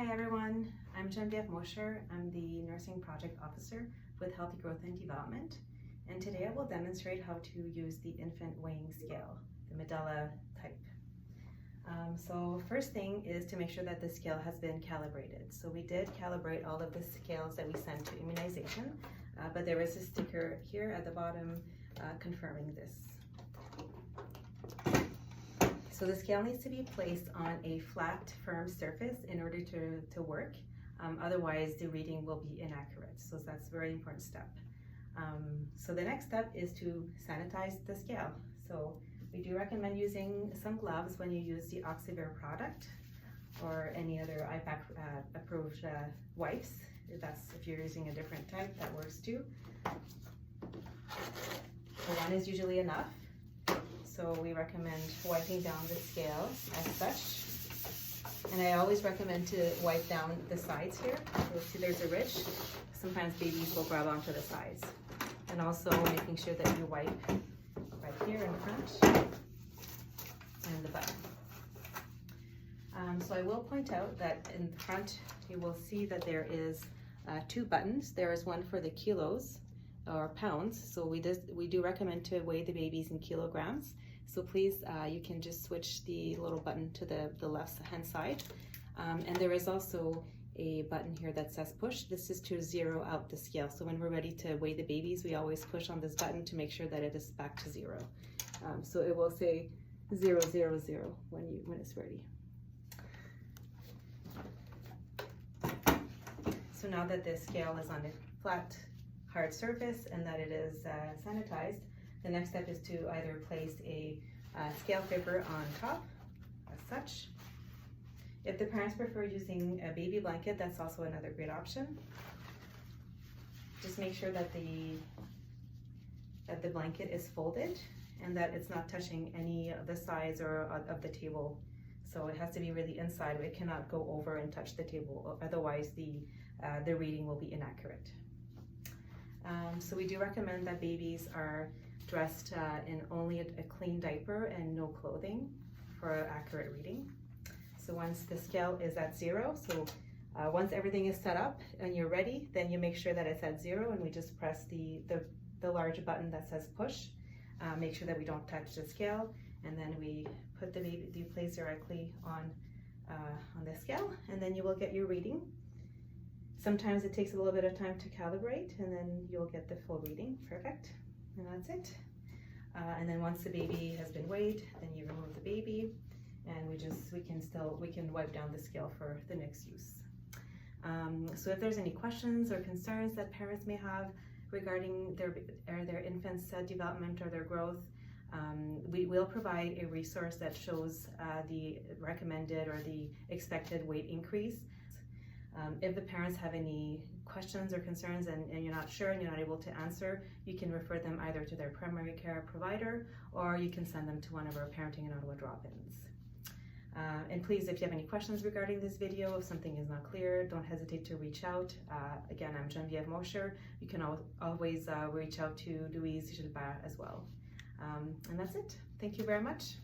Hi everyone, I'm Genevieve Mosher. I'm the Nursing Project Officer with Healthy Growth and Development, and today I will demonstrate how to use the infant weighing scale, the Medela type. So first thing is to make sure that the scale has been calibrated. So we did calibrate all of the scales that we sent to immunization, but there is a sticker here at the bottom confirming this. So the scale needs to be placed on a flat, firm surface in order to work. Otherwise, the reading will be inaccurate. So that's a very important step. So the next step is to sanitize the scale. So we do recommend using some gloves when you use the Oxivir product or any other IPAC approved wipes. If you're using a different type, that works too. So one is usually enough. So we recommend wiping down the scale as such. And I always recommend to wipe down the sides here. You'll see there's a ridge. Sometimes babies will grab onto the sides. And also making sure that you wipe right here in front and the bottom. So I will point out that in front you will see that there is two buttons. There is one for the kilos or pounds. So we do recommend to weigh the babies in kilograms. So please, you can just switch the little button to the left hand side. And there is also a button here that says push. This is to zero out the scale. So when we're ready to weigh the babies, we always push on this button to make sure that it is back to zero. So it will say 0, 0, 0 when it's ready. So now that the scale is on a flat, hard surface and that it is sanitized, the next step is to either place a scale paper on top, as such. If the parents prefer using a baby blanket, that's also another great option. Just make sure that the blanket is folded and that it's not touching any of the sides or of the table. So it has to be really inside. It cannot go over and touch the table, otherwise the reading will be inaccurate. So we do recommend that babies are dressed in only a clean diaper and no clothing for accurate reading. So once the scale is at 0, so once everything is set up and you're ready, then you make sure that it's at 0 and we just press the large button that says push. Make sure that we don't touch the scale, and then we put the place directly on the scale, and then you will get your reading. Sometimes it takes a little bit of time to calibrate, and then you'll get the full reading. Perfect. And that's it. And then once the baby has been weighed, then you remove the baby, and we can wipe down the scale for the next use. So if there's any questions or concerns that parents may have regarding their infant's development or their growth, we will provide a resource that shows the recommended or the expected weight increase. If the parents have any questions or concerns and you're not sure and you're not able to answer, you can refer them either to their primary care provider or you can send them to one of our Parenting in Ottawa drop-ins. And please, if you have any questions regarding this video, if something is not clear, don't hesitate to reach out. Again, I'm Genevieve Mosher. You can always reach out to Louise Gilbert as well. And that's it. Thank you very much.